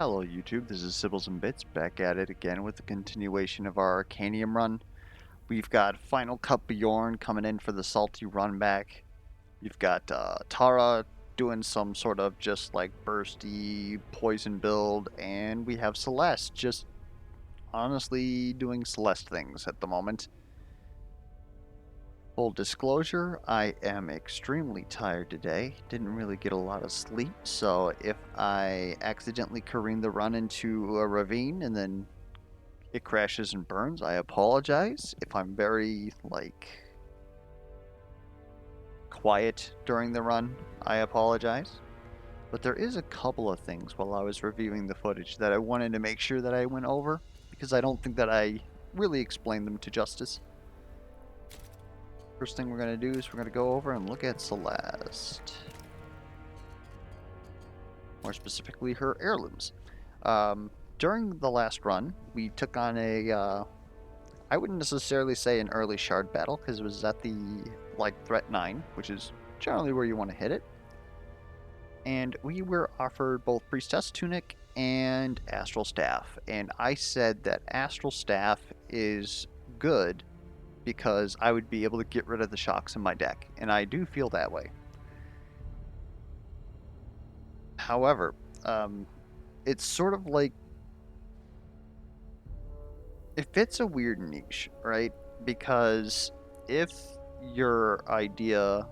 Hello YouTube, this is Sibbles and Bits back at it again with the continuation of our Arcanium run. We've got Final Cut Bjorn coming in for the salty run back. You've got Tara doing some sort of just like bursty poison build, and we have Celeste just honestly doing Celeste things at the moment. Full disclosure, I am extremely tired today. Didn't really get a lot of sleep, so if I accidentally careen the run into a ravine and then it crashes and burns, I apologize. If I'm very, quiet during the run, I apologize. But there is a couple of things while I was reviewing the footage that I wanted to make sure that I went over, because I don't think that I really explained them to justice. First thing we're going to do is we're going to go over and look at Celeste. More specifically, her heirlooms. During the last run, we took on I wouldn't necessarily say an early shard battle, because it was at the, threat 9, which is generally where you want to hit it. And we were offered both Priestess Tunic and Astral Staff. And I said that Astral Staff is good because I would be able to get rid of the shocks in my deck, and I do feel that way. However, it's sort of like it fits a weird niche, right? Because if your idea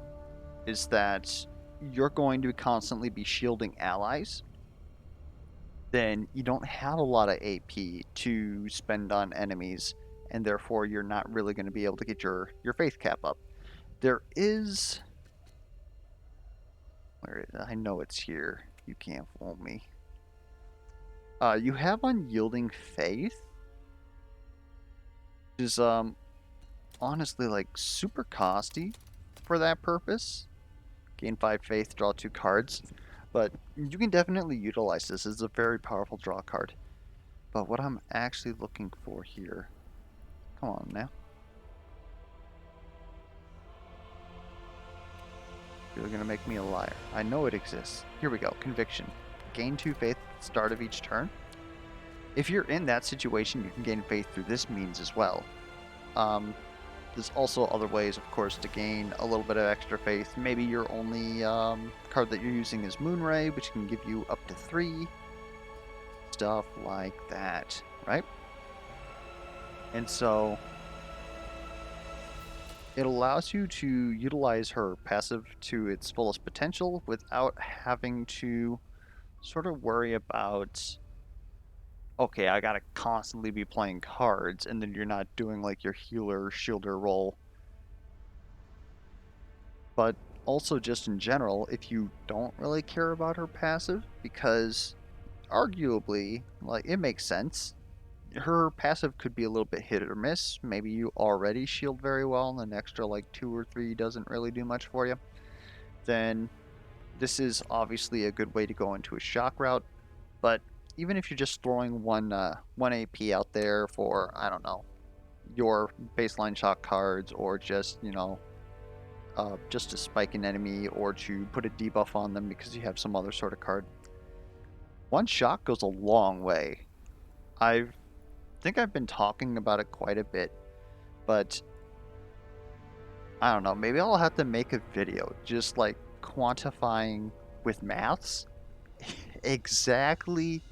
is that you're going to constantly be shielding allies, then you don't have a lot of AP to spend on enemies, and therefore you're not really going to be able to get your faith cap up. There is... Where is it? I know it's here. You can't fool me. You have Unyielding Faith, which is honestly super costy for that purpose. Gain 5 faith, draw 2 cards. But you can definitely utilize this. It's a very powerful draw card. But what I'm actually looking for here... Come on now. You're gonna make me a liar. I know it exists. Here we go. Conviction. Gain 2 faith at the start of each turn. If you're in that situation, you can gain faith through this means as well. There's also other ways, of course, to gain a little bit of extra faith. Maybe your only card that you're using is Moonray, which can give you up to 3. Stuff like that, right? And so it allows you to utilize her passive to its fullest potential without having to sort of worry about, okay, I gotta constantly be playing cards, and then you're not doing like your healer shielder role. But also just in general, if you don't really care about her passive, because arguably, it makes sense. Her passive could be a little bit hit or miss. Maybe you already shield very well and an extra 2 or 3 doesn't really do much for you. Then this is obviously a good way to go into a shock route. But even if you're just throwing one AP out there for, I don't know, your baseline shock cards, or just, just to spike an enemy or to put a debuff on them because you have some other sort of card, one shock goes a long way. I think I've been talking about it quite a bit, but I don't know, maybe I'll have to make a video just quantifying with maths exactly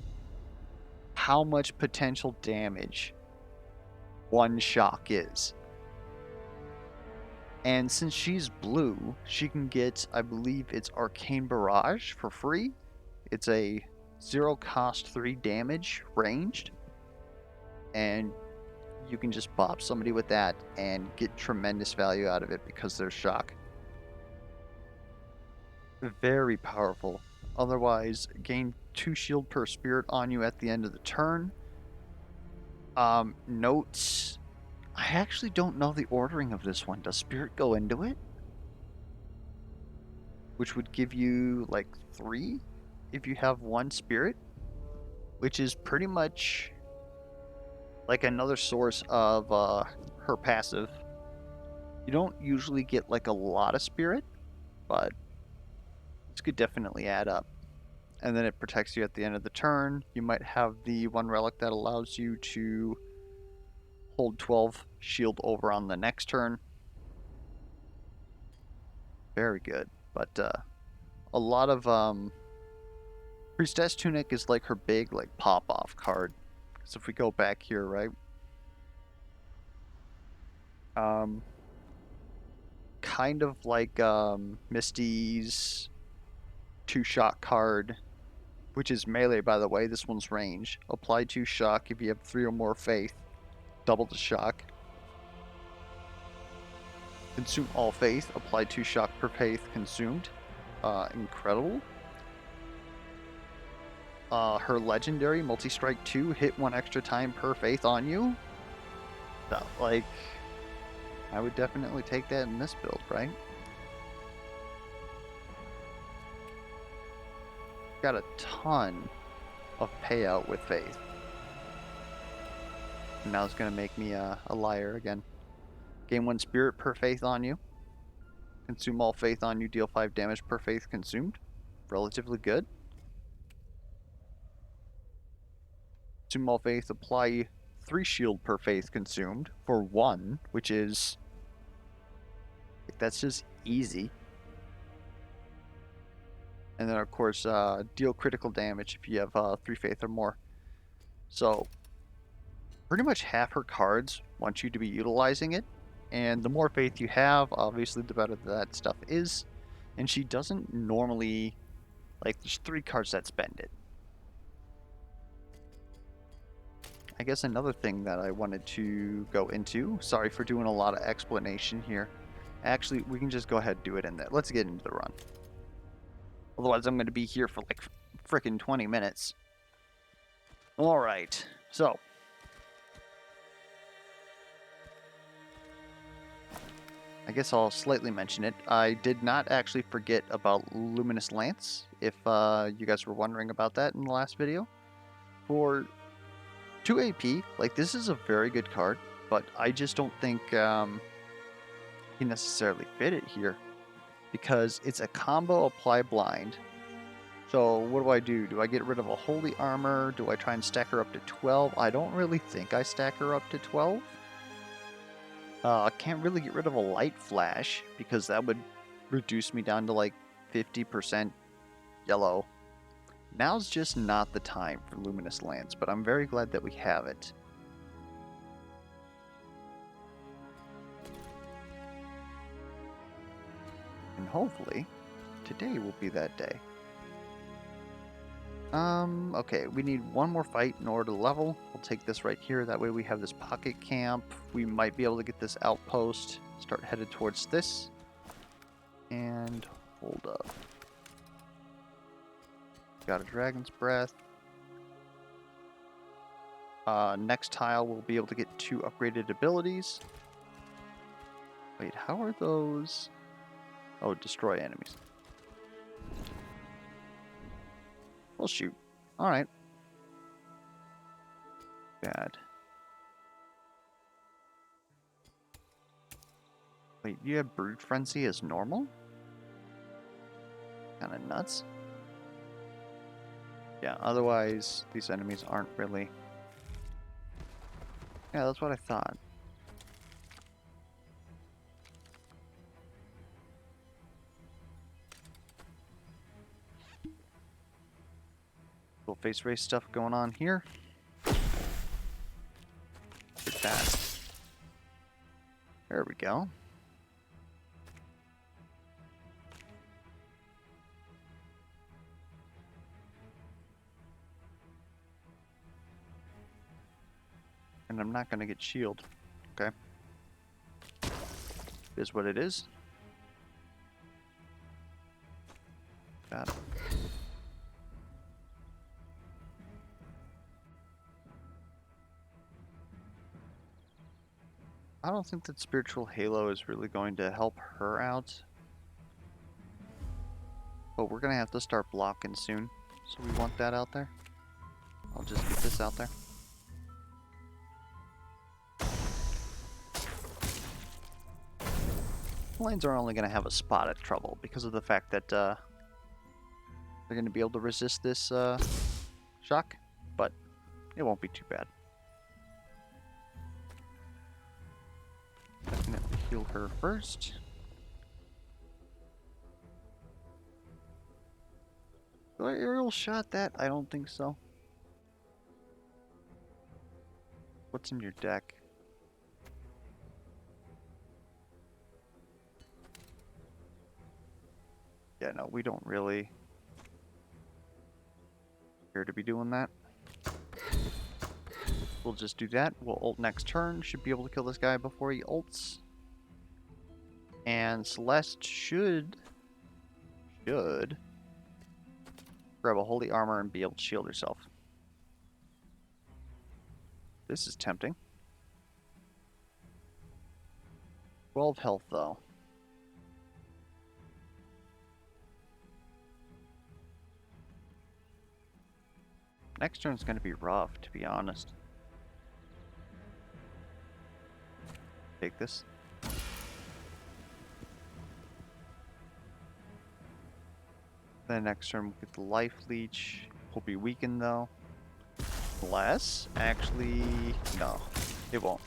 how much potential damage one shock is. And since she's blue, she can get, I believe it's Arcane Barrage for free. It's a 0 cost 3 damage ranged, and you can just bop somebody with that and get tremendous value out of it because there's shock. Very powerful. Otherwise, gain 2 shield per spirit on you at the end of the turn. Notes. I actually don't know the ordering of this one. Does spirit go into it? Which would give you 3 if you have 1 spirit, which is pretty much another source of her passive. You don't usually get a lot of spirit, but this could definitely add up. and then it protects you at the end of the turn. You might have the one relic that allows you to hold 12 shield over on the next turn. Very good. But a lot of Priestess Tunic is like her big like pop-off card. So if we go back here, right? Kind of like Misty's two-shot card, which is melee, by the way. This one's range. Apply 2 shock if you have 3 or more faith. Double the shock. Consume all faith. Apply 2 shock per faith consumed. Incredible. Her legendary multi-strike 2, hit 1 extra time per faith on you. That, like, I would definitely take that in this build, right? Got a ton of payout with faith. And now it's going to make me a liar again. Gain 1 spirit per faith on you. Consume all faith on you, deal 5 damage per faith consumed. Relatively good. Consume all faith, apply 3 shield per faith consumed for 1, which is... that's just easy. And then, of course, deal critical damage if you have 3 faith or more. So, pretty much half her cards want you to be utilizing it. And the more faith you have, obviously, the better that stuff is. And she doesn't normally... like, there's 3 cards that spend it. I guess another thing that I wanted to go into... sorry for doing a lot of explanation here. Actually, we can just go ahead and do it in there. Let's get into the run. Otherwise, I'm going to be here for like frickin' 20 minutes. Alright, so. I guess I'll slightly mention it. I did not actually forget about Luminous Lance, if you guys were wondering about that in the last video. For 2 AP, like, this is a very good card, but I just don't think he necessarily fit it here. Because it's a combo apply blind. So what do? Do I get rid of a holy armor? Do I try and stack her up to 12? I don't really think I stack her up to 12. I can't really get rid of a light flash because that would reduce me down to like 50% yellow. Now's just not the time for Luminous Lance, but I'm very glad that we have it. And hopefully, today will be that day. Okay, we need one more fight in order to level. We'll take this right here, that way we have this pocket camp. We might be able to get this outpost, start headed towards this. And hold up. Got a Dragon's Breath. Next tile we'll be able to get 2 upgraded abilities. Wait, how are those? Oh, destroy enemies. Well, shoot. Alright. Bad. Wait, you have Brood Frenzy as normal? Kinda nuts. Yeah, otherwise, these enemies aren't really... yeah, that's what I thought. Little face race stuff going on here. Get that. There we go. And I'm not going to get shield. Okay. It is what it is. Got it. I don't think that Spiritual Halo is really going to help her out. But we're going to have to start blocking soon. So we want that out there. I'll just get this out there. Lanes are only going to have a spot of trouble because of the fact that they're going to be able to resist this shock, but it won't be too bad. Definitely heal her first. Do I aerial shot that? I don't think so. What's in your deck? Yeah, no, we don't really care to be doing that. We'll just do that. We'll ult next turn. Should be able to kill this guy before he ults. And Celeste should grab a holy armor and be able to shield herself. This is tempting. 12 health though. Next turn's going to be rough, to be honest. Take this. Then next turn we'll get the life leech. Will be weakened though. Unless, actually, no, it won't.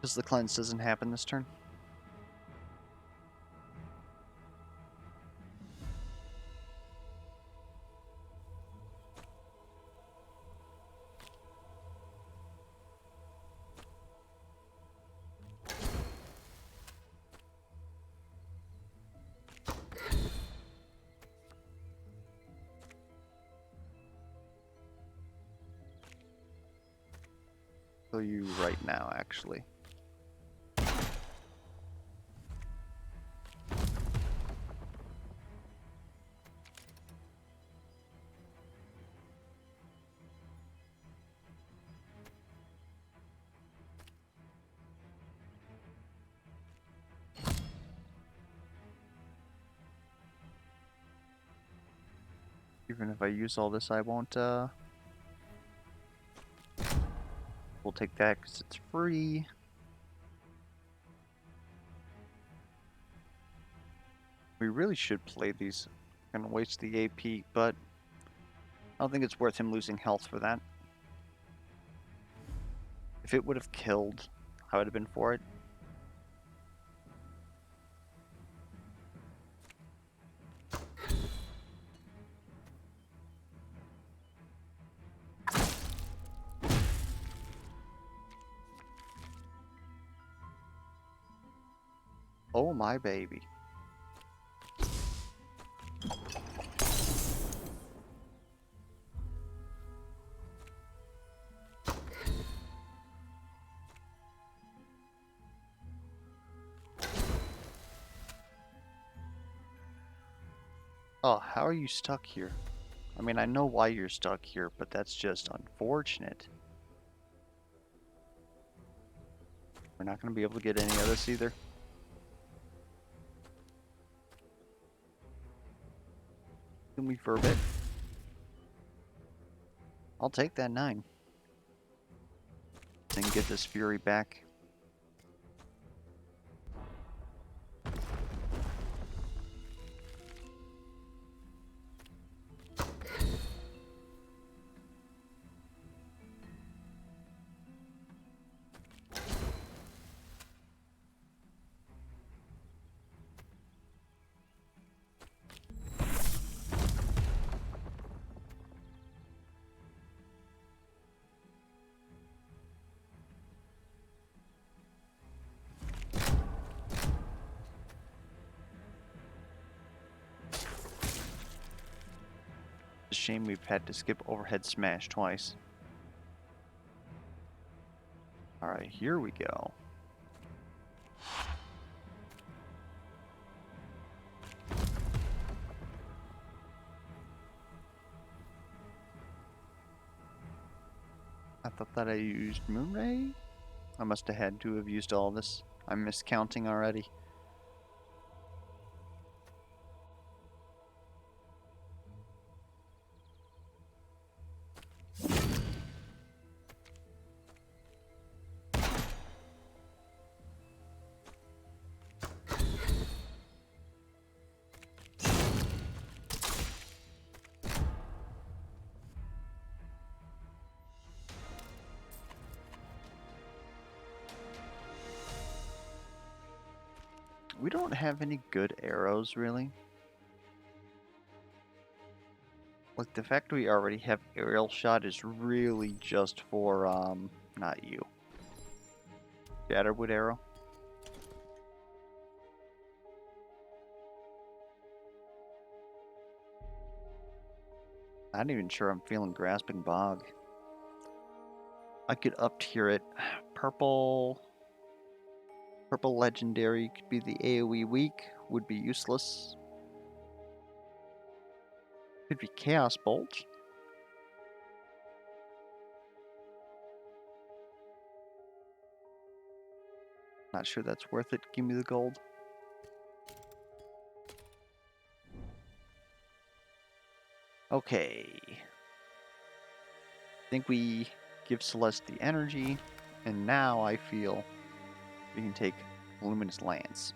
Because the cleanse doesn't happen this turn. Kill you right now, actually. Even if I use all this, I won't, we'll take that because it's free. We really should play these. Gonna waste the AP, but I don't think it's worth him losing health for that. If it would have killed, I would have been for it. Oh my baby. Oh, how are you stuck here? I mean, I know why you're stuck here, but that's just unfortunate. We're not going to be able to get any of this either. Kill me for a bit. I'll take that 9. And get this fury back. It's a shame we've had to skip overhead smash twice. Alright, here we go. I thought that I used Moonray? I must have had to have used all this. I'm miscounting already. We don't have any good arrows, really. Like, the fact we already have aerial shot is really just for, not you. Shatterwood arrow. Not even sure I'm feeling Grasping Bog. I could up tier it. Purple legendary could be the AoE weak, would be useless. Could be Chaos Bolt. Not sure that's worth it. Give me the gold. Okay. I think we give Celeste the energy, and now I feel we can take Luminous Lance.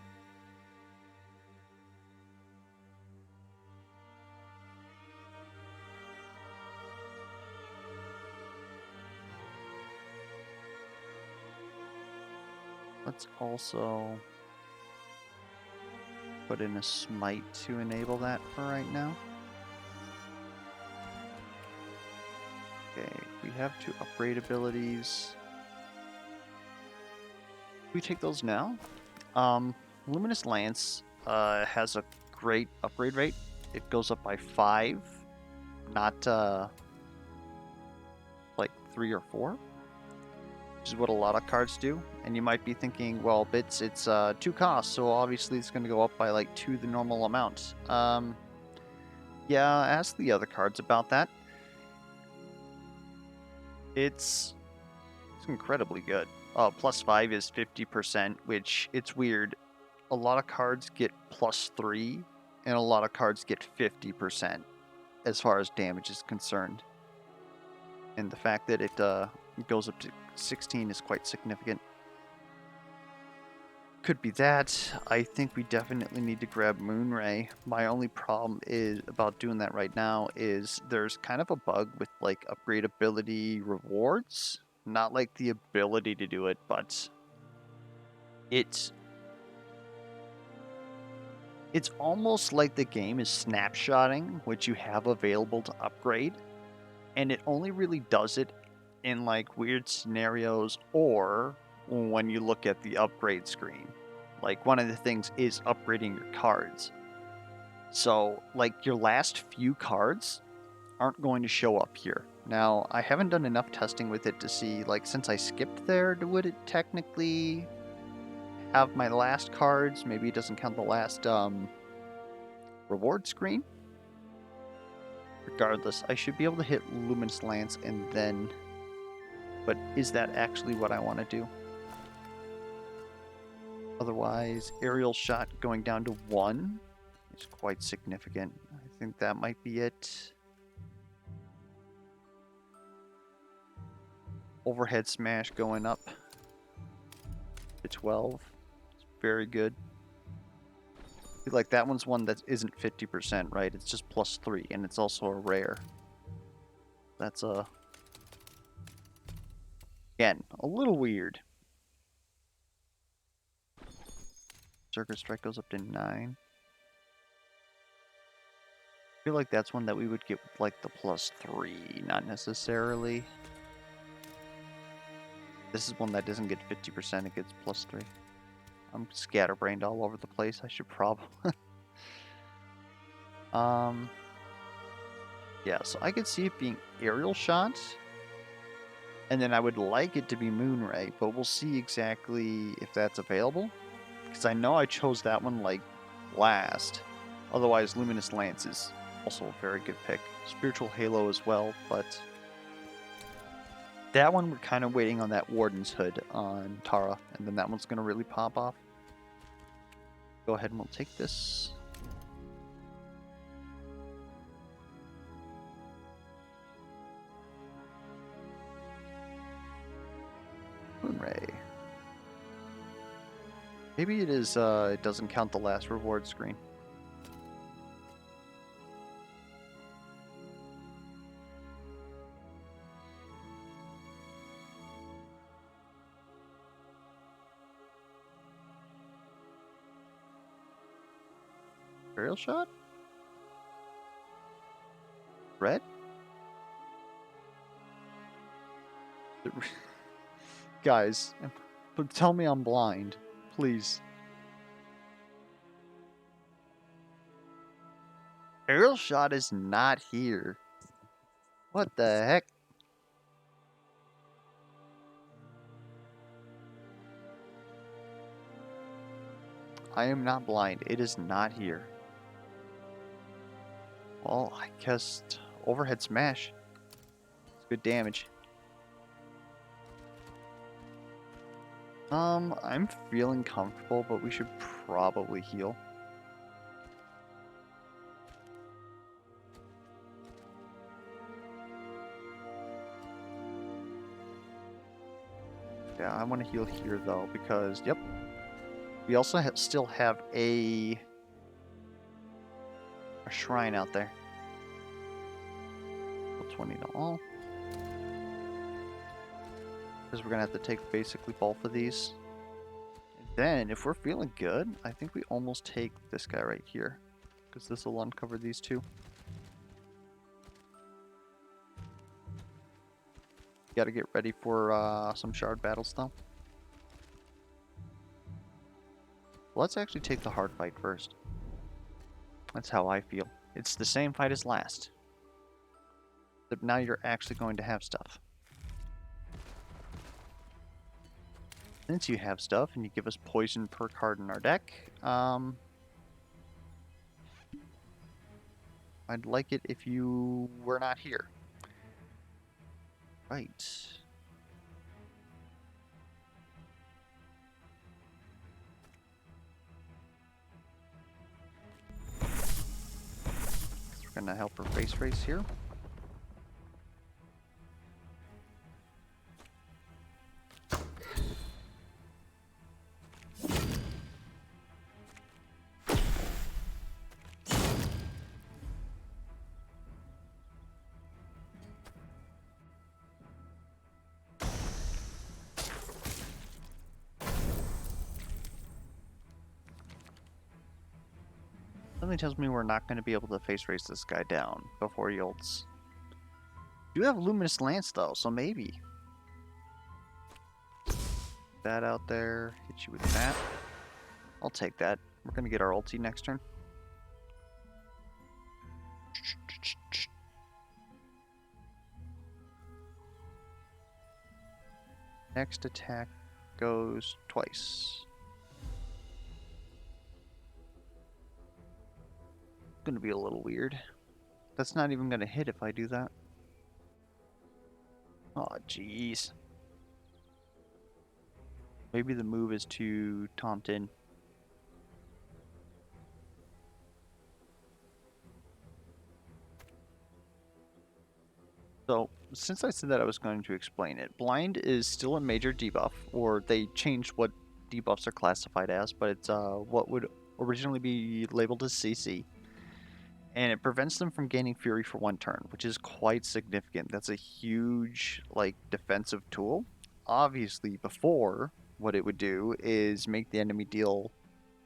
Let's also put in a smite to enable that for right now. Okay, we have 2 upgrade abilities. We take those now. Luminous Lance has a great upgrade rate. It goes up by 5, not like 3 or 4. Which is what a lot of cards do. And you might be thinking, well, Bits, it's 2 costs, so obviously it's going to go up by like 2 the normal amount. Yeah, ask the other cards about that. It's incredibly good. Plus 5 is 50%, which it's weird. A lot of cards get plus 3, and a lot of cards get 50% as far as damage is concerned. And the fact that it goes up to 16 is quite significant. Could be that. I think we definitely need to grab Moonray. My only problem is about doing that right now is there's kind of a bug with like upgrade ability rewards. Not like the ability to do it, but it's almost like the game is snapshotting what you have available to upgrade, and it only really does it in like weird scenarios or when you look at the upgrade screen. Like, one of the things is upgrading your cards. So, like, your last few cards aren't going to show up here. Now, I haven't done enough testing with it to see, like, since I skipped there, would it technically have my last cards? Maybe it doesn't count the last reward screen. Regardless, I should be able to hit Luminous Lance and then... But is that actually what I want to do? Otherwise, aerial shot going down to 1 is quite significant. I think that might be it. Overhead smash going up to 12. It's very good. I feel like that one's one that isn't 50%, right? It's just plus 3, and it's also a rare. That's again, a little weird. Circuit Strike goes up to 9. I feel like that's one that we would get with like the plus 3, not necessarily. This is one that doesn't get 50%, it gets plus 3. I'm scatterbrained all over the place. I should probably... Yeah, so I could see it being aerial shot. And then I would like it to be Moonray, but we'll see exactly if that's available. Because I know I chose that one like last. Otherwise, Luminous Lance is also a very good pick. Spiritual Halo as well, but that one we're kind of waiting on that Warden's Hood on Tara, and then that one's going to really pop off. Go ahead and we'll take this. Moonray. Maybe it is, it doesn't count the last reward screen. Aerial shot? Red? Guys, but tell me I'm blind, please. Aerial shot is not here. What the heck? I am not blind. It is not here. Well, I guess overhead smash. It's good damage. I'm feeling comfortable, but we should probably heal. Yeah, I want to heal here though, because yep, we also still have a shrine out there. 20 to all. Because we're gonna have to take basically both of these. And then, if we're feeling good, I think we almost take this guy right here, because this will uncover these two. Got to get ready for some shard battles though. Let's actually take the hard fight first. That's how I feel. It's the same fight as last. But now you're actually going to have stuff. Since you have stuff and you give us poison per card in our deck, I'd like it if you were not here. Right. We're gonna help her face race here. Something tells me we're not going to be able to face race this guy down before he ults. You have Luminous Lance though, so maybe. That out there, hit you with that. I'll take that. We're going to get our ulti next turn. Next attack goes twice. Going to be a little weird. That's not even going to hit if I do that. Oh, jeez. Maybe the move is to taunt in. So, since I said that I was going to explain it, Blind is still a major debuff, or they changed what debuffs are classified as, but it's what would originally be labeled as CC. And it prevents them from gaining Fury for 1 turn, which is quite significant. That's a huge, like, defensive tool. Obviously, before, what it would do is make the enemy deal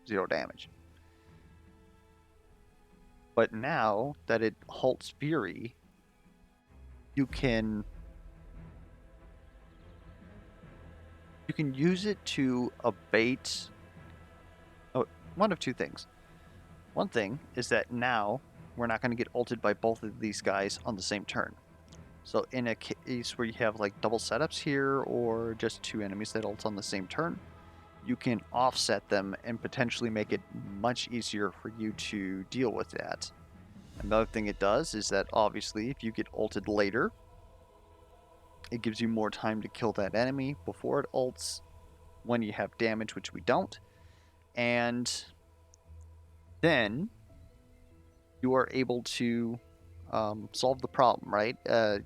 0 damage. But now that it halts Fury, you can use it to abate one of two things. One thing is that now we're not going to get ulted by both of these guys on the same turn. So in a case where you have like double setups here or just 2 enemies that ult on the same turn, you can offset them and potentially make it much easier for you to deal with that. Another thing it does is that obviously if you get ulted later, it gives you more time to kill that enemy before it ults when you have damage, which we don't. And then you are able to solve the problem, right?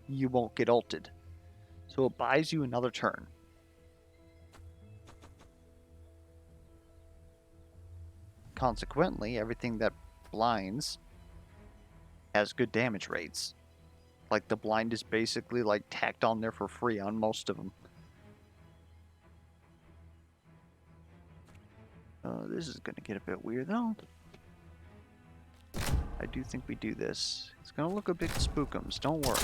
You won't get ulted. So it buys you another turn. Consequently, everything that blinds has good damage rates. Like the blind is basically like tacked on there for free on most of them. This is going to get a bit weird though. I do think we do this. It's gonna look a bit spookums, don't worry.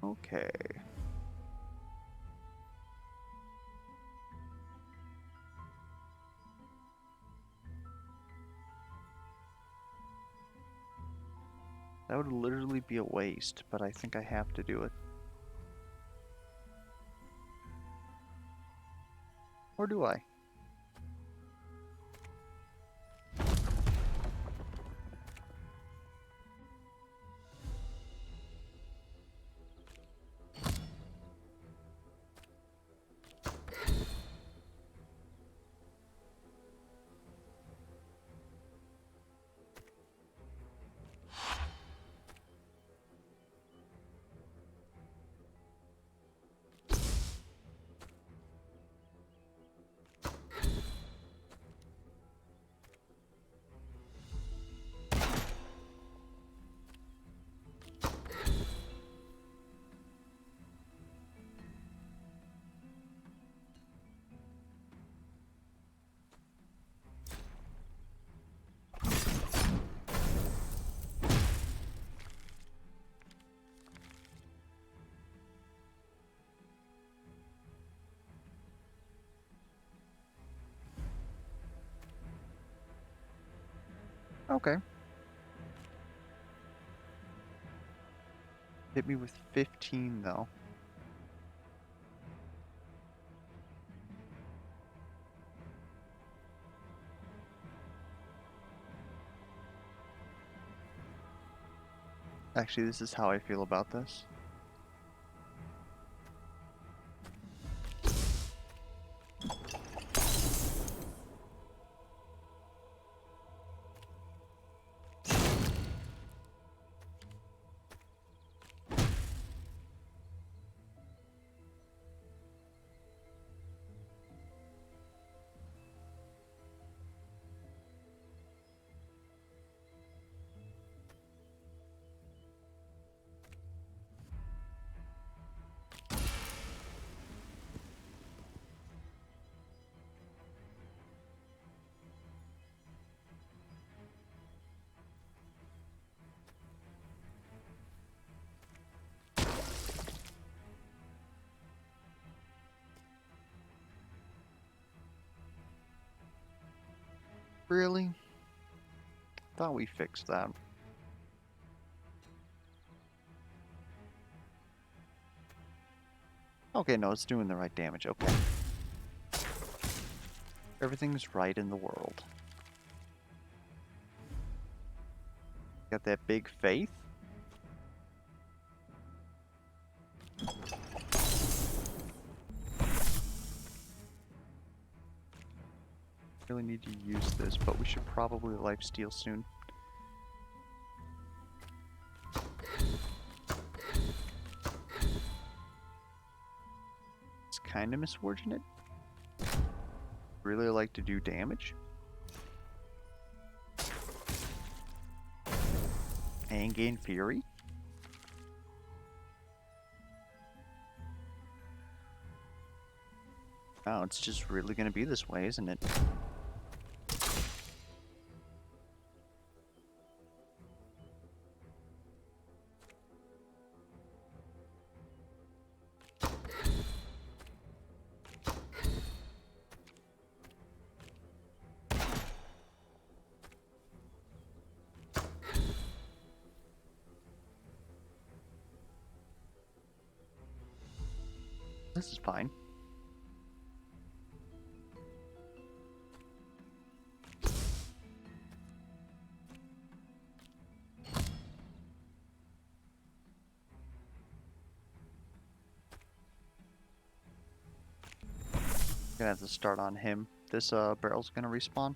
Okay. That would literally be a waste, but I think I have to do it. Or do I? Okay. Hit me with 15 though. Actually, this is how I feel about this. Really? Thought we fixed that. Okay, no, it's doing the right damage. Okay. Everything's right in the world. Got that big faith? Really need to use this, but we should probably lifesteal soon. It's kind of misfortunate. Really like to do damage. And gain fury. Oh, it's just really gonna be this way, isn't it? This is fine. Gonna have to start on him. This barrel's gonna respawn.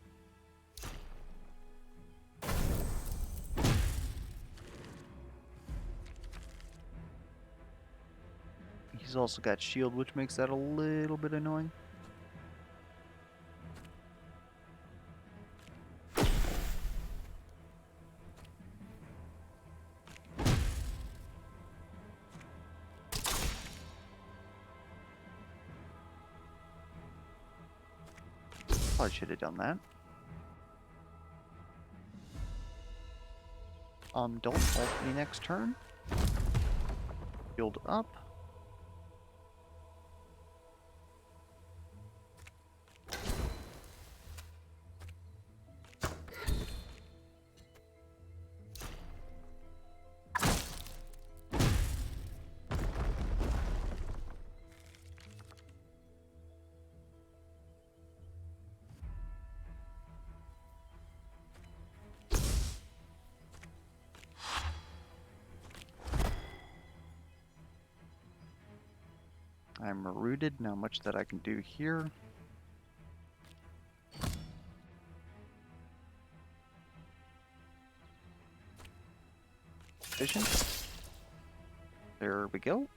He's also got shield, which makes that a little bit annoying. Probably should have done that. Don't ult me next turn. Build up. I'm rooted, not much that I can do here. Vision. There we go.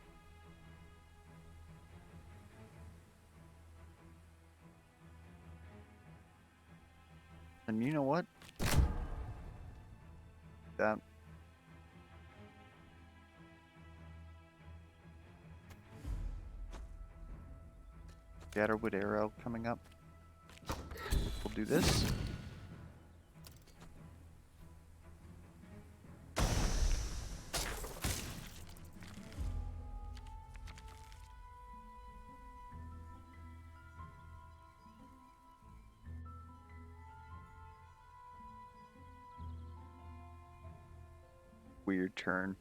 And you know what? That. Scatterwood arrow coming up. We'll do this. Weird turn.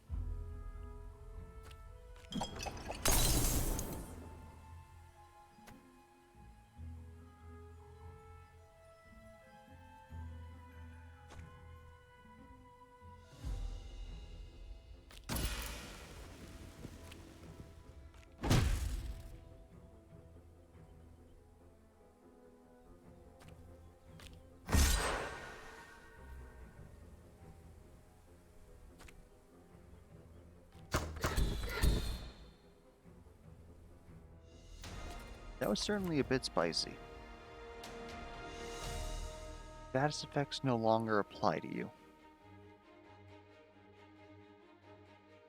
That was certainly a bit spicy. Status effects no longer apply to you.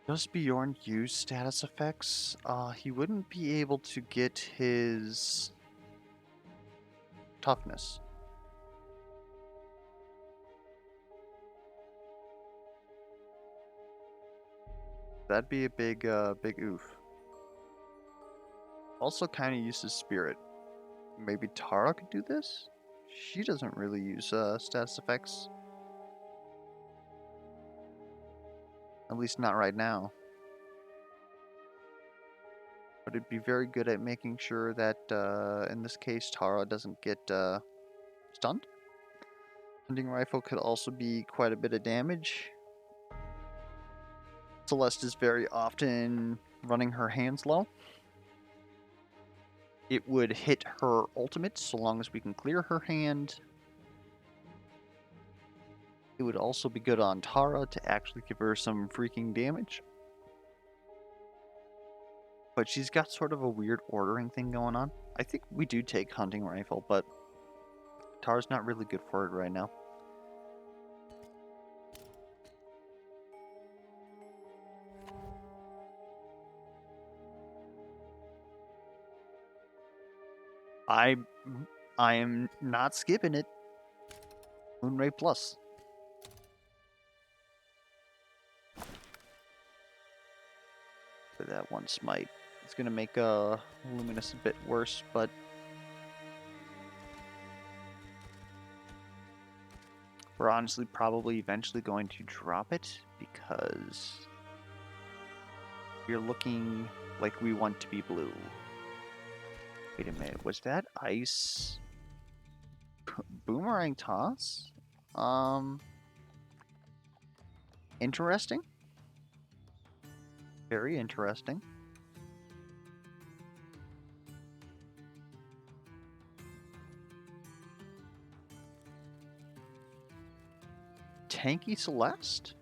Does Bjorn use status effects? He wouldn't be able to get his toughness. That'd be a big oof. Also kind of uses spirit. Maybe Tara could do this? She doesn't really use status effects. At least not right now. But it'd be very good at making sure that, in this case, Tara doesn't get stunned. Hunting rifle could also be quite a bit of damage. Celeste is very often running her hands low. It would hit her ultimate so long as we can clear her hand. It would also be good on Tara to actually give her some freaking damage. But she's got sort of a weird ordering thing going on. I think we do take hunting rifle, but Tara's not really good for it right now. I am not skipping it. Moonray Plus. For that one smite. It's gonna make Luminous a bit worse, but we're honestly probably eventually going to drop it because we're looking like we want to be blue. Wait a minute, was that ice? Boomerang toss? Interesting. Very interesting. Tanky Celeste?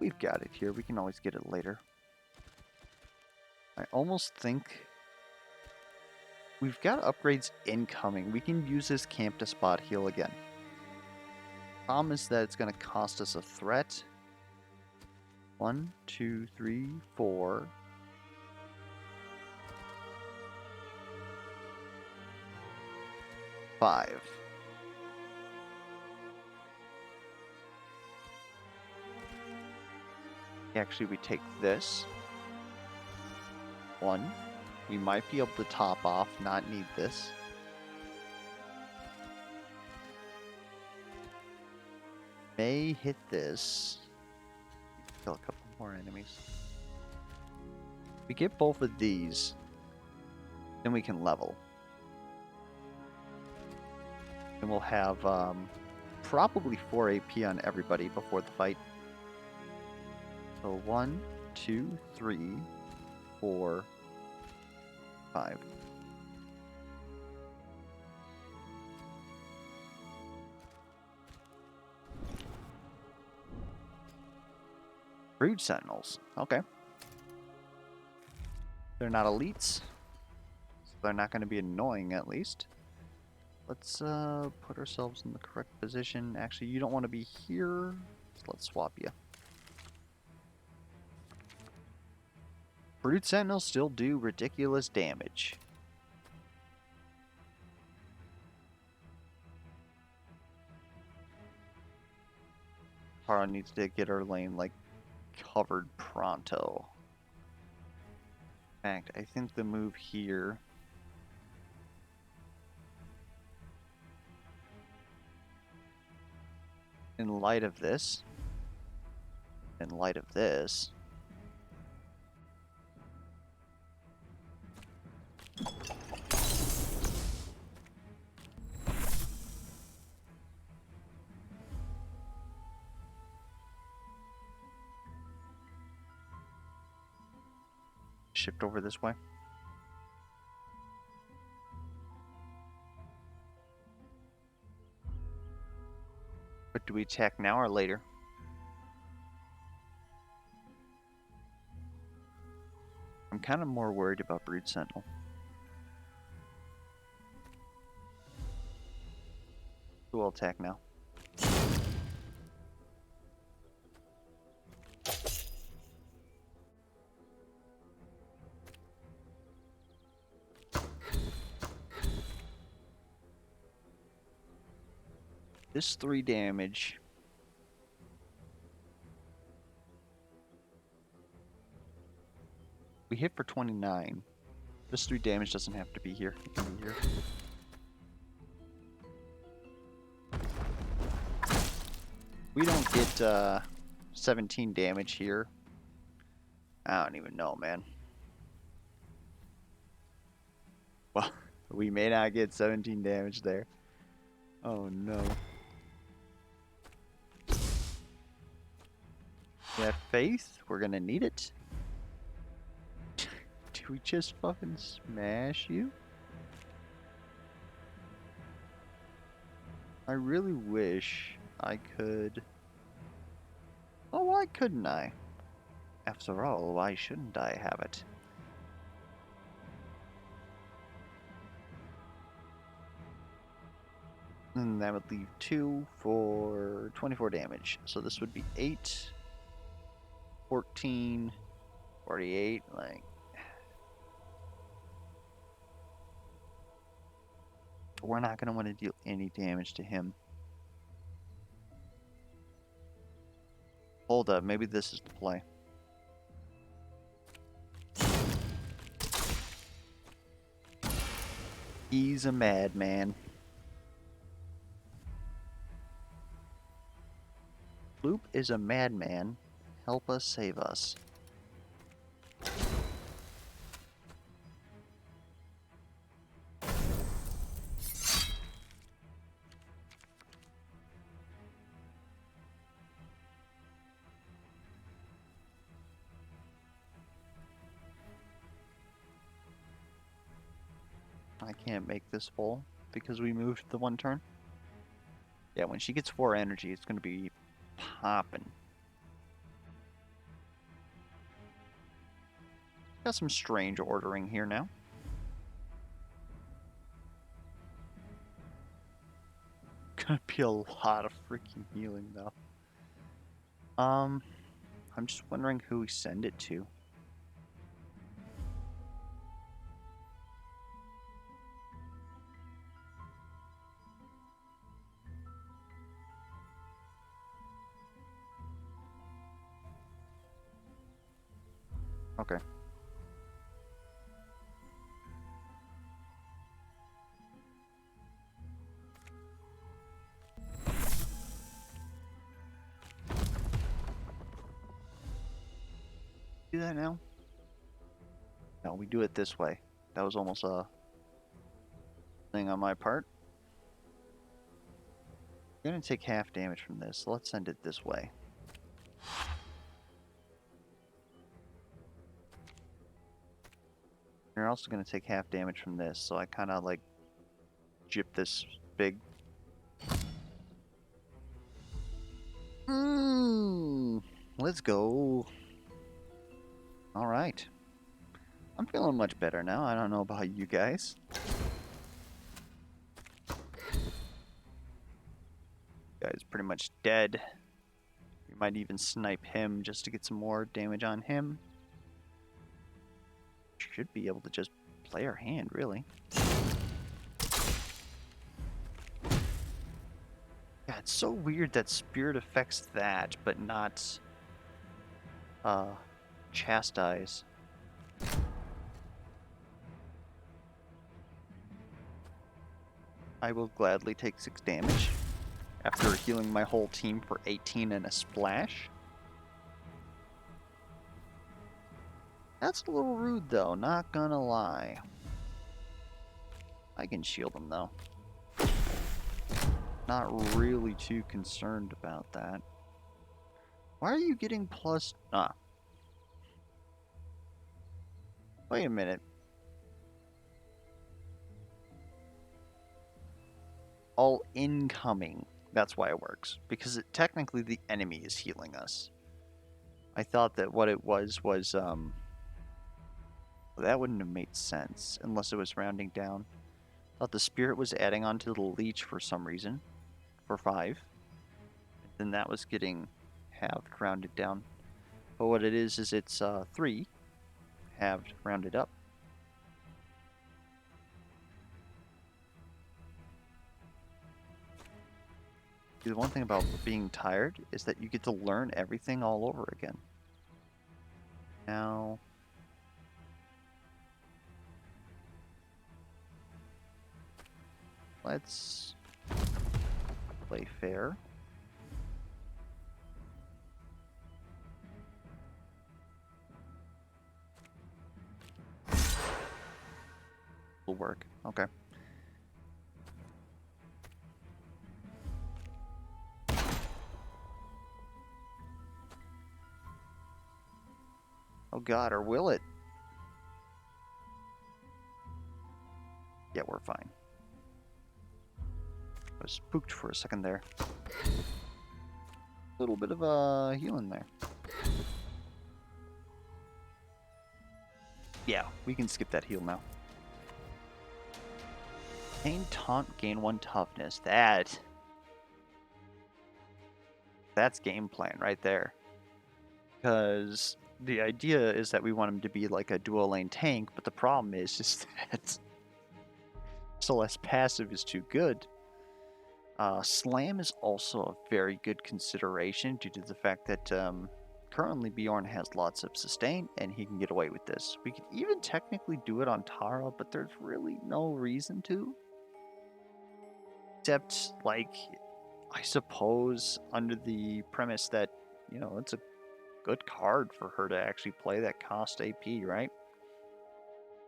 We've got it here. We can always get it later. I almost think we've got upgrades incoming. We can use this camp to spot heal again. Problem is that it's going to cost us a threat. 1, 2, 3, 4. 5. Actually, we take this. 1. We might be able to top off, not need this. May hit this. Kill a couple more enemies. We get both of these, then we can level. And we'll have probably 4 AP on everybody before the fight. So 1, 2, 3, 4, 5. Brood Sentinels. Okay. They're not elites, so they're not going to be annoying at least. Let's put ourselves in the correct position. Actually, you don't want to be here, so let's swap you. Brood Sentinels still do ridiculous damage. Tara needs to get her lane, like, covered pronto. In fact, I think the move here... in light of this... shift over this way. But do we attack now or later? I'm kind of more worried about Brood Sentinel. So we'll attack now. This 3 damage. We hit for 29. This 3 damage doesn't have to be here. It can be here. We don't get 17 damage here. I don't even know, man. Well, we may not get 17 damage there. Oh no. We have faith. We're gonna need it. Do we just fucking smash you? I really wish I could... Oh, why couldn't I? After all, why shouldn't I have it? And that would leave 2 for 24 damage. So this would be 8, 14, 48, like... We're not going to want to deal any damage to him. Hold up, maybe this is the play. He's a madman. Loop is a madman. Help us, save us. I can't make this full because we moved the 1 turn. Yeah, when she gets 4 energy, it's going to be popping. Got some strange ordering here now. Gonna be a lot of freaking healing though. I'm just wondering who we send it to. Okay. Do that now? No, we do it this way. That was almost a thing on my part. We're gonna take half damage from this, so let's send it this way. You're also gonna take half damage from this, so I kinda like jip this big. Let's go. Alright. I'm feeling much better now. I don't know about you guys. Guy's pretty much dead. We might even snipe him just to get some more damage on him. Should be able to just play our hand, really. Yeah, it's so weird that Spirit affects that, but not Chastise. I will gladly take 6 damage after healing my whole team for 18 and a splash. That's a little rude though, not gonna lie. I can shield him though. Not really too concerned about that. Why are you getting plus... Wait a minute. All incoming. That's why it works. Because technically the enemy is healing us. I thought that what it was... that wouldn't have made sense unless it was rounding down. I thought the spirit was adding on to the leech for some reason. For 5. And then that was getting halved, rounded down. But what it is it's 3 halved, rounded up. The one thing about being tired is that you get to learn everything all over again. Now... let's play fair. Will work. Okay. Oh god, or will it? Yeah, we're fine. I was spooked for a second there. A little bit of healing there. Yeah, we can skip that heal now. Gain taunt, gain 1 toughness. That's game plan right there. Because the idea is that we want him to be like a dual lane tank, but the problem is that Celeste's passive is too good. Slam is also a very good consideration due to the fact that currently Bjorn has lots of sustain and he can get away with this. We could even technically do it on Tara, but there's really no reason to. Except, like, I suppose under the premise that, you know, it's a good card for her to actually play that cost AP, right?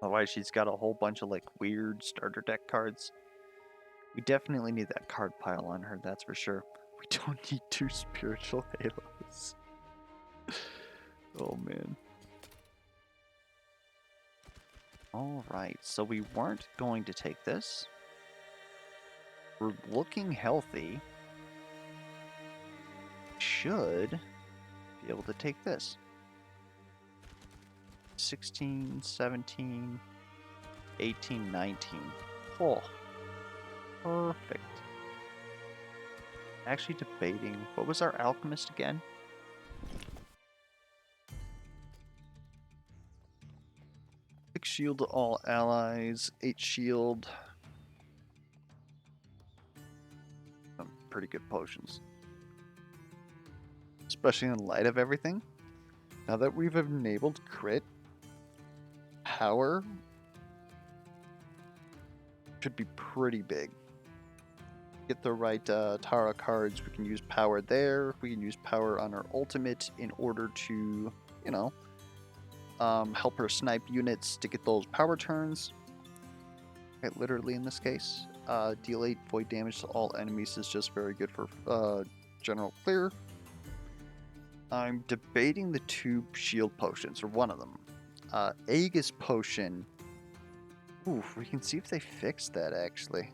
Otherwise she's got a whole bunch of like weird starter deck cards. We definitely need that card pile on her, that's for sure. We don't need 2 spiritual halos. Oh man. Alright, so we weren't going to take this. We're looking healthy. Should be able to take this. 16, 17, 18, 19. Oh, perfect. Actually debating, what was our alchemist again? Six shield to all allies, 8 shield. Some pretty good potions. Especially in light of everything. Now that we've enabled crit, power should be pretty big. Get the right Tara cards, we can use power there. We can use power on our ultimate in order to, you know, help her snipe units to get those power turns. Right, literally in this case. Deal 8 void damage to all enemies is just very good for general clear. I'm debating the 2 shield potions, or one of them. Aegis potion. Oof, we can see if they fix that actually.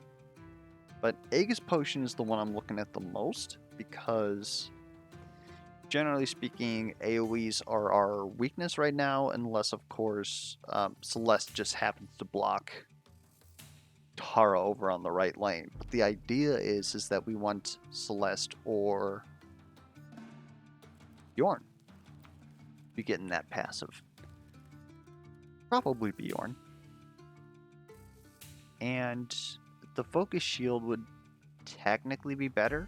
But Aegis potion is the one I'm looking at the most because, generally speaking, AoEs are our weakness right now, unless, of course, Celeste just happens to block Tara over on the right lane. But the idea is that we want Celeste or Bjorn to be getting that passive. Probably Bjorn. And the focus shield would technically be better,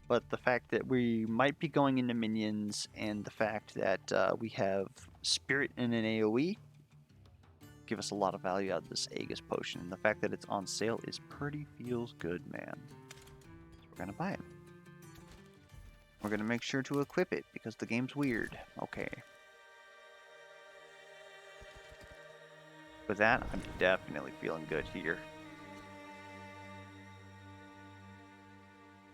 but the fact that we might be going into minions and the fact that we have spirit in an AoE give us a lot of value out of this Aegis potion. And the fact that it's on sale is pretty feels good, man. So we're gonna buy it. We're gonna make sure to equip it because the game's weird. Okay. With that, I'm definitely feeling good here.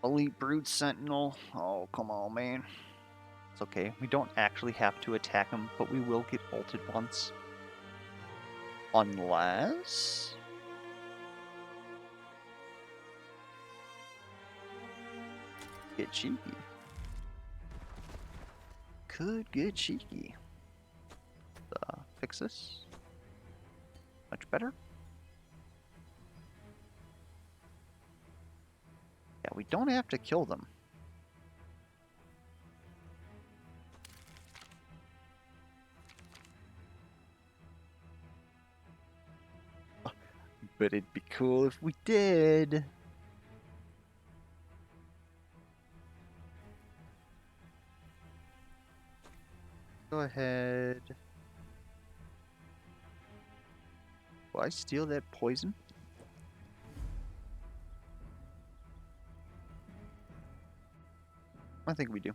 Elite Brute Sentinel. Oh, come on, man. It's okay. We don't actually have to attack him, but we will get ulted once. Unless... get cheeky. Could get cheeky. Fix this. Much better. Yeah, we don't have to kill them. But it'd be cool if we did. Go ahead. Will I steal that poison? I think we do.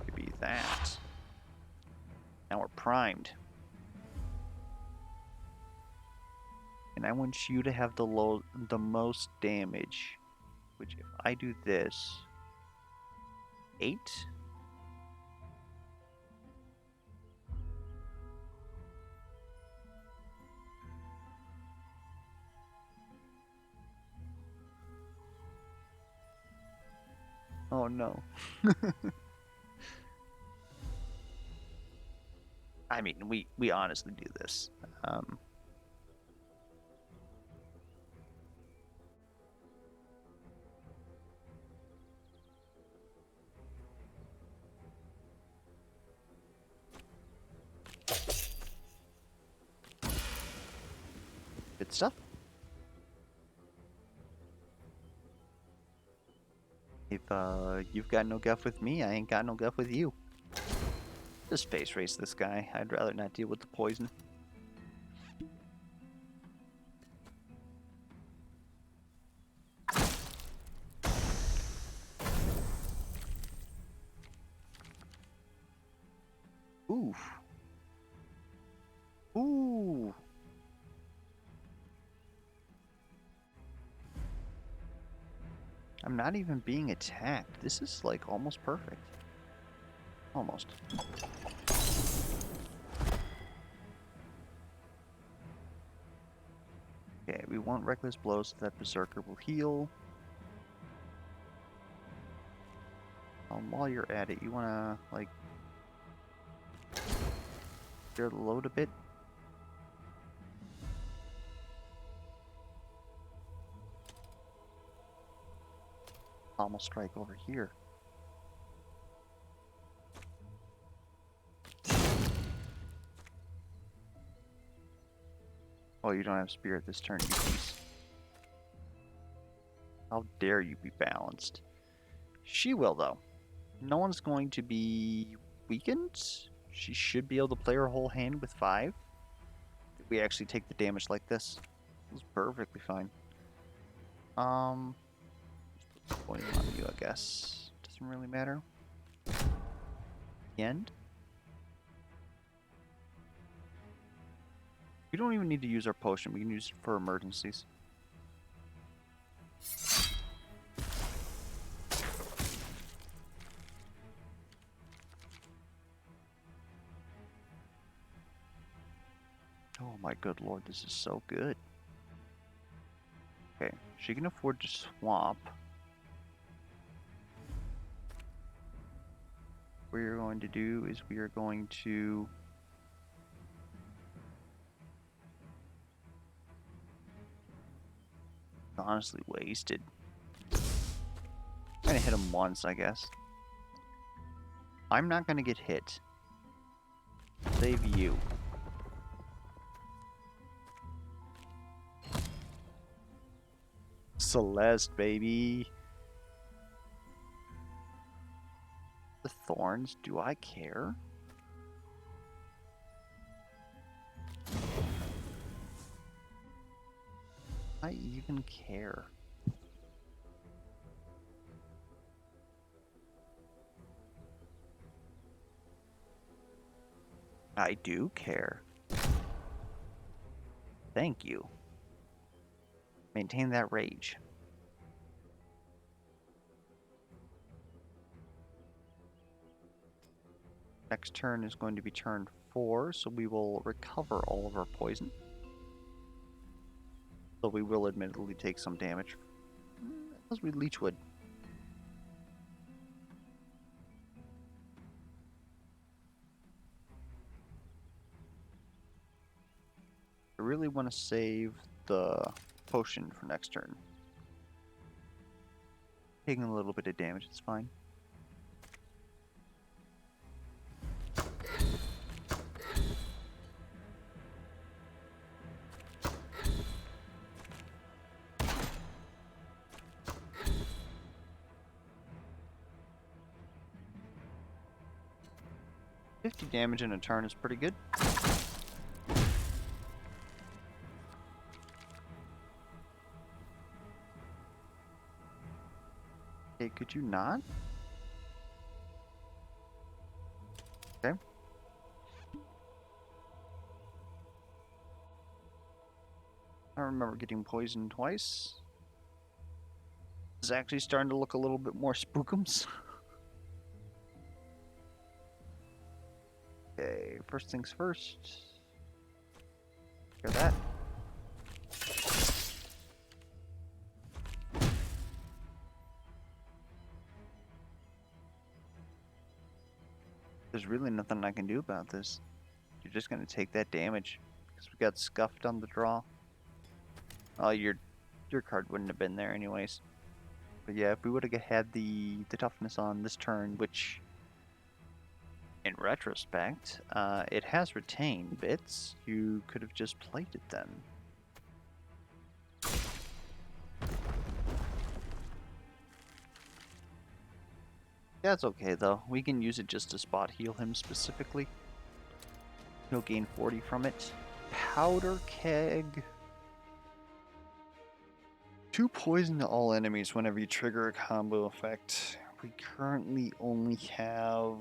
Maybe that. Now we're primed. And I want you to have the most damage. Which if I do this... 8? Oh no. I mean, we honestly do this. Good stuff. If you've got no guff with me, I ain't got no guff with you. Just face race this guy. I'd rather not deal with the poison. Ooh. Ooh. I'm not even being attacked. This is like almost perfect. Almost. Okay, we want Reckless Blow so that Berserker will heal. While you're at it, you wanna, like, clear the load a bit. Almost strike over here. Oh, you don't have spirit this turn, you piece. How dare you be balanced? She will, though. No one's going to be weakened. She should be able to play her whole hand with 5. If we actually take the damage like this. It was perfectly fine. Poison on you, I guess. Doesn't really matter. The end. We don't even need to use our potion. We can use it for emergencies. Oh my good lord, this is so good. Okay, she can afford to swap. What we're going to do is we are going to honestly wasted. I'm gonna hit him once, I guess. I'm not gonna get hit. Save you. Celeste, baby. The thorns, do I care? I even care. I do care. Thank you. Maintain that rage. Next turn is going to be turn 4, so we will recover all of our poison. So we will admittedly take some damage. As we Leechwood. I really want to save the potion for next turn. Taking a little bit of damage, it's fine. $50 damage in a turn is pretty good. Hey, could you not? Okay. I remember getting poisoned twice. This is actually starting to look a little bit more spookums. Okay, first things first. Hear that? There's really nothing I can do about this. You're just gonna take that damage because we got scuffed on the draw. Oh, your card wouldn't have been there anyways. But yeah, if we would have had the toughness on this turn, which in retrospect, it has retained bits, you could have just played it then. That's okay though. We can use it just to spot heal him specifically. He'll gain 40 from it. Powder keg. 2 poison to all enemies whenever you trigger a combo effect. We currently only have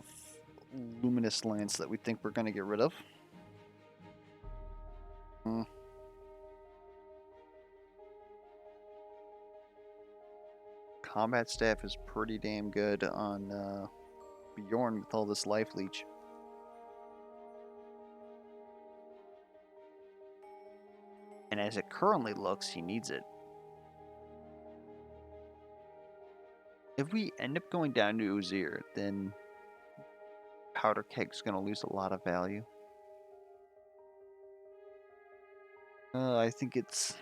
Luminous Lance that we think we're going to get rid of. Combat staff is pretty damn good on Bjorn with all this life leech. And as it currently looks, he needs it. If we end up going down to Uzir, then Powder Keg's going to lose a lot of value. I think it's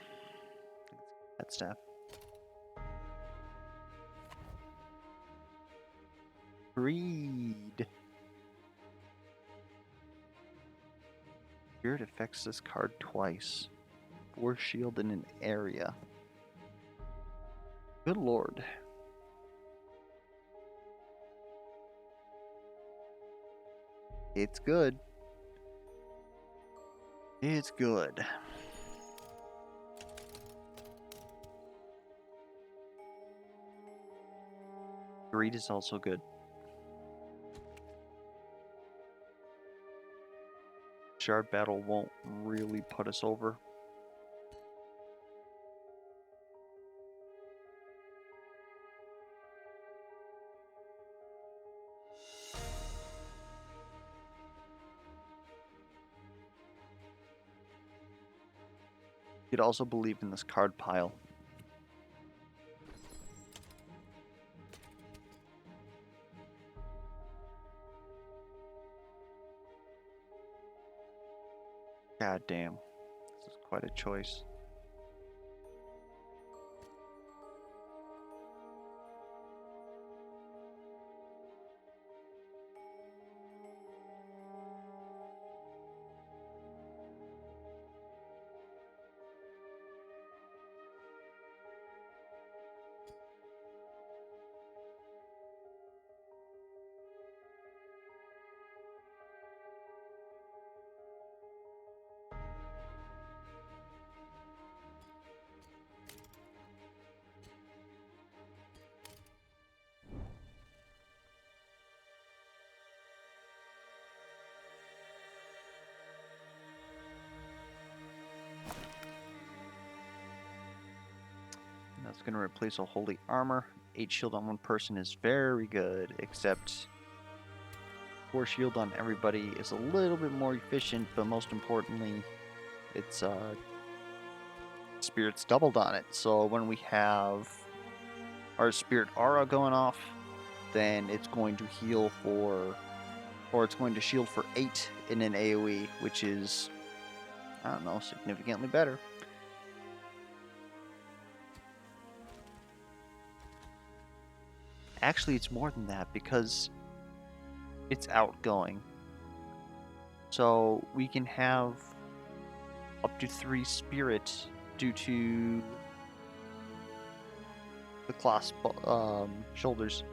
that staff. Greed. Spirit affects this card twice. Force shield in an area. Good lord. It's good. It's good. Greed is also good. Shard battle won't really put us over. You'd also believe in this card pile. God damn. This is quite a choice. That's going to replace a holy armor. 8 shield on one person is very good, except 4 shield on everybody is a little bit more efficient, but most importantly, it's spirits doubled on it. So when we have our spirit aura going off, then it's going to heal for, or it's going to shield for 8 in an AoE, which is, I don't know, significantly better. Actually, it's more than that because it's outgoing. So we can have up to 3 spirit due to the clasp shoulders.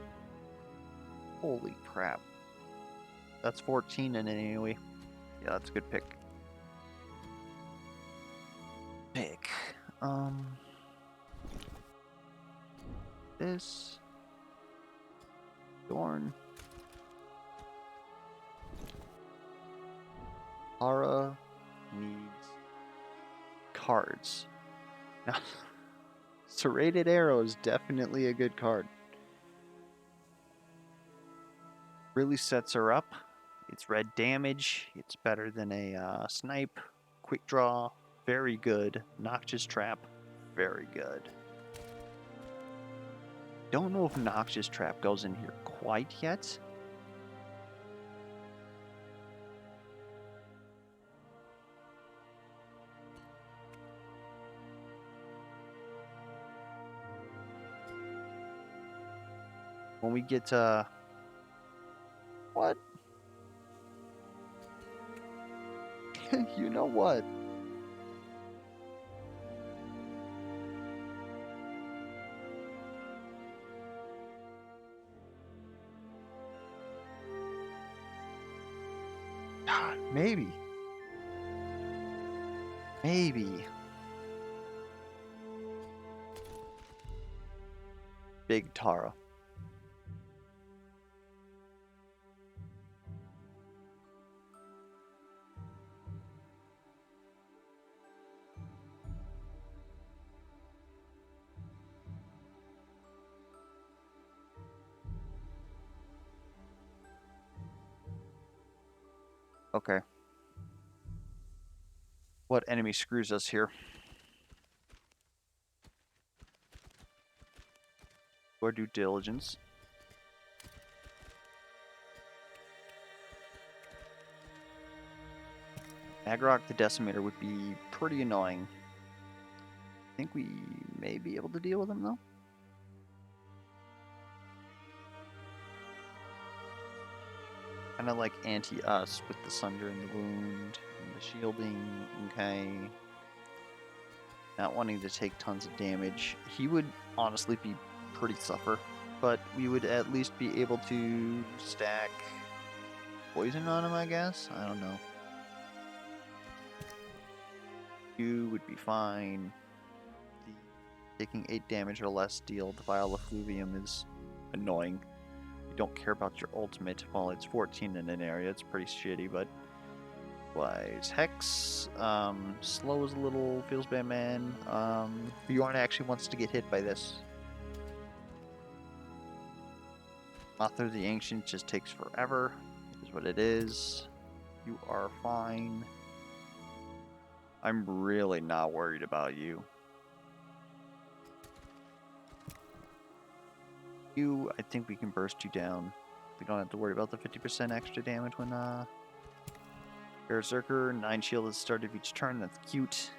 Holy crap. That's 14 in an AoE. Yeah, that's a good pick. This. Bjorn. Ara needs cards. Now, Serrated Arrow is definitely a good card. Really sets her up. It's red damage. It's better than a snipe. Quick draw. Very good. Noxious Trap. Very good. Don't know if Noxious Trap goes in here quite yet. When we get what? You know what? Maybe. Maybe. Big Tara. Okay. What enemy screws us here? Or due diligence. Agarok the Decimator would be pretty annoying. I think we may be able to deal with him though. Kind of like anti-us with the Sunder and the Wound and the Shielding. Okay. Not wanting to take tons of damage. He would honestly be pretty suffer, but we would at least be able to stack poison on him, I guess? I don't know. You would be fine. Taking 8 damage or less deal the Vial Effluvium is annoying. You don't care about your ultimate. Well, it's 14 in an area. It's pretty shitty, but... Wise. Hex. Slow is a little. Feels bad, man. Bjorn actually wants to get hit by this. Author the Ancient just takes forever. Is what it is. You are fine. I'm really not worried about you. I think we can burst you down. We don't have to worry about the 50% extra damage when, Berserker, 9 shield at the start of each turn, that's cute.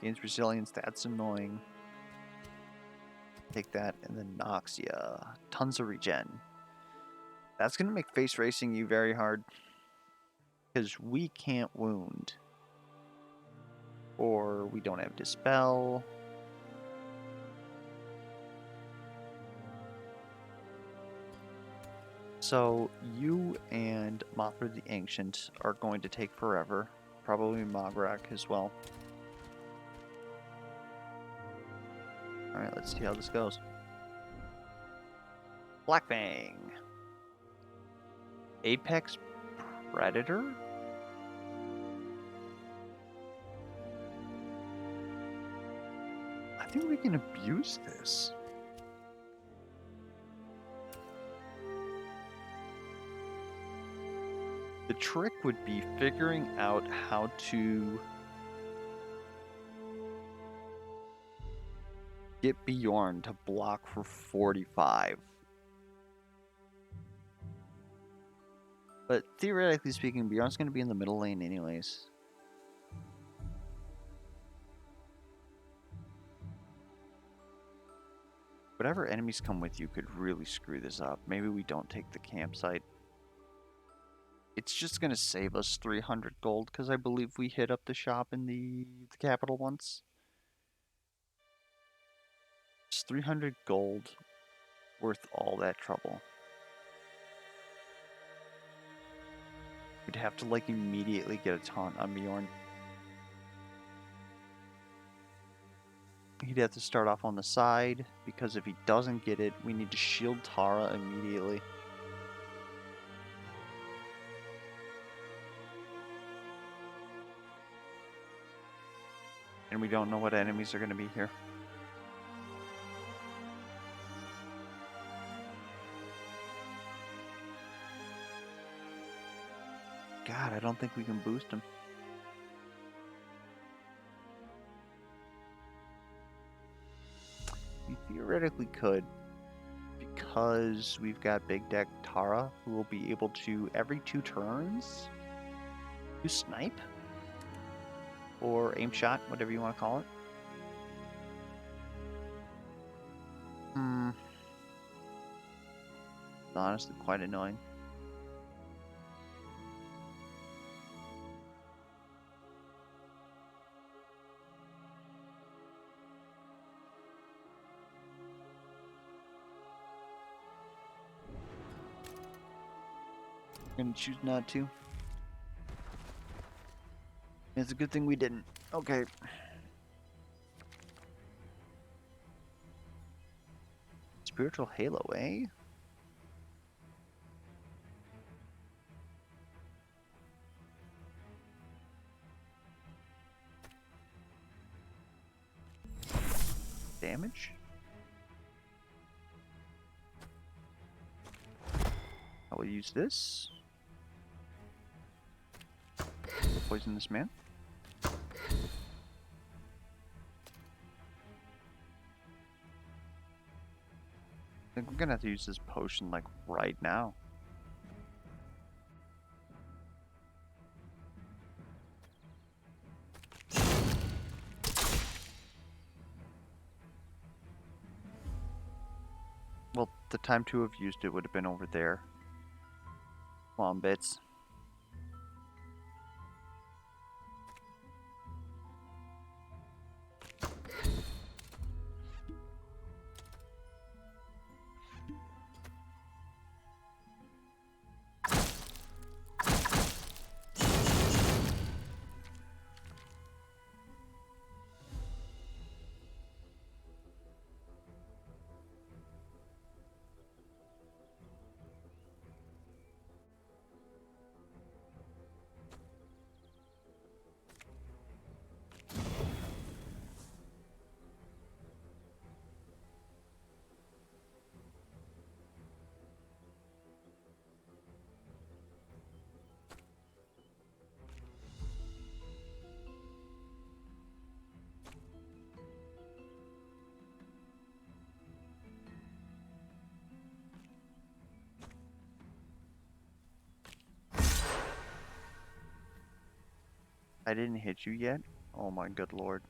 Gains resilience, that's annoying. Take that, and then Noxia. Tons of regen. That's going to make face racing you very hard. Because we can't wound. Or we don't have Dispel. So, you and Mothra the Ancient are going to take forever. Probably Magrak as well. Alright, let's see how this goes. Black Fang. Apex Predator? I think we can abuse this. The trick would be figuring out how to get Bjorn to block for 45. But theoretically speaking, Bjorn's going to be in the middle lane anyways. Whatever enemies come with you could really screw this up. Maybe we don't take the campsite. It's just going to save us 300 gold because I believe we hit up the shop in the capital once. It's 300 gold worth all that trouble. We'd have to like immediately get a taunt on Bjorn. He'd have to start off on the side because if he doesn't get it, we need to shield Tara immediately. And we don't know what enemies are going to be here. God, I don't think we can boost him. We theoretically could, because we've got Big Deck Tara, who will be able to, every 2 turns, use Snipe? Or Aim Shot, whatever you want to call it. Honestly, quite annoying. Gonna choose not to. It's a good thing we didn't. Okay. Spiritual Halo, eh? Damage? I will use this. Poison this man. I think we're gonna have to use this potion like right now. the time to have used it would have been over there. Come on, bits. I didn't hit you yet? Oh my good lord.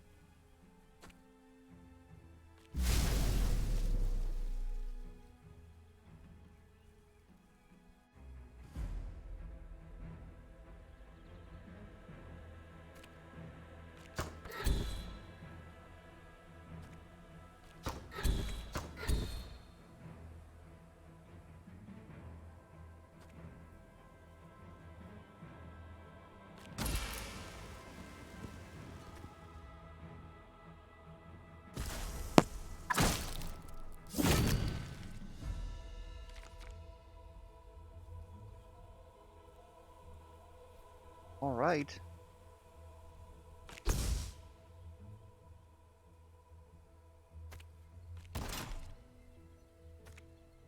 Alright.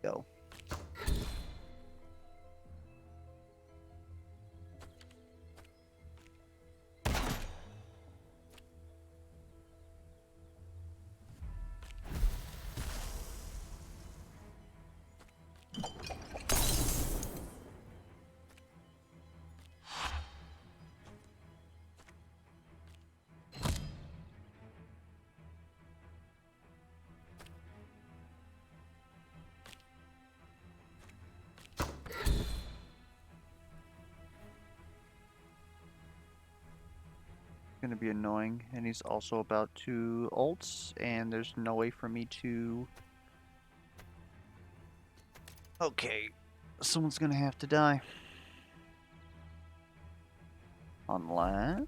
Go. Gonna be annoying, and he's also about to ult, and there's no way for me to... Okay, someone's gonna have to die. Unless...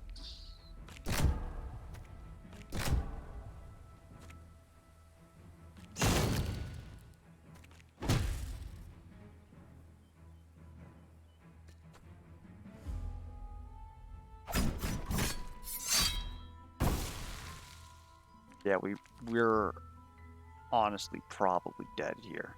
Yeah, we're honestly probably dead here.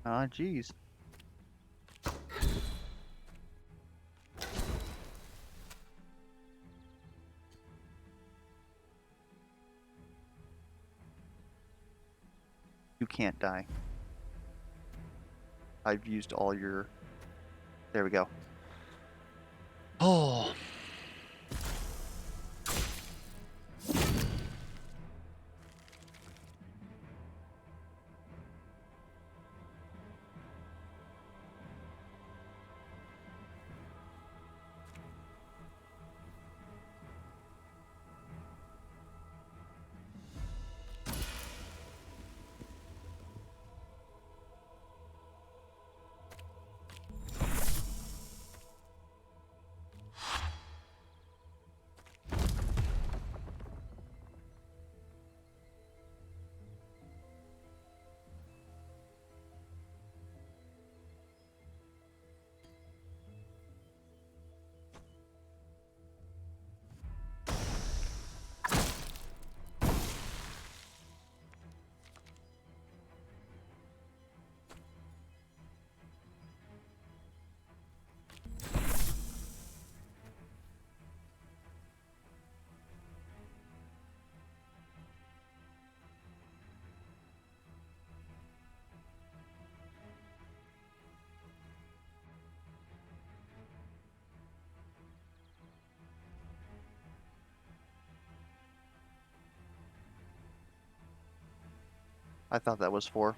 Ah, jeez. You can't die. I've used all your... There we go. Oh! I thought that was 4.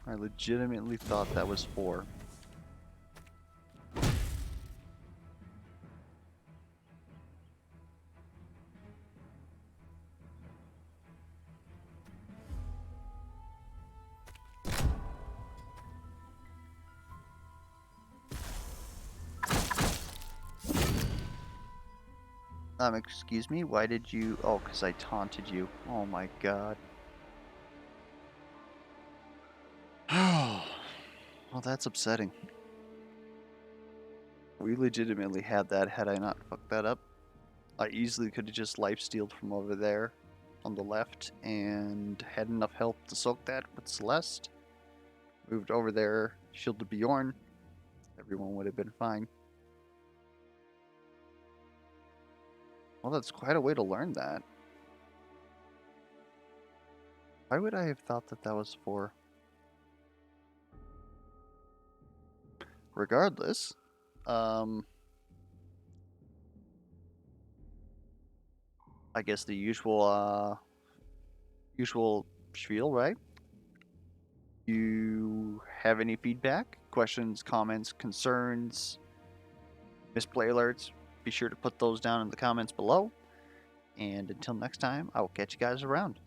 I legitimately thought that was 4. Excuse me, why did you... Oh, because I taunted you. Oh my god. Oh, well, that's upsetting. We legitimately had that had I not fucked that up. I easily could have just lifestealed from over there on the left and had enough health to soak that with Celeste. Moved over there, shielded Bjorn. Everyone would have been fine. Well, that's quite a way to learn that. Why would I have thought that that was 4? Regardless, I guess the usual spiel, right? You have any feedback, questions, comments, concerns, misplay alerts? Be sure to put those down in the comments below. And until next time, I will catch you guys around.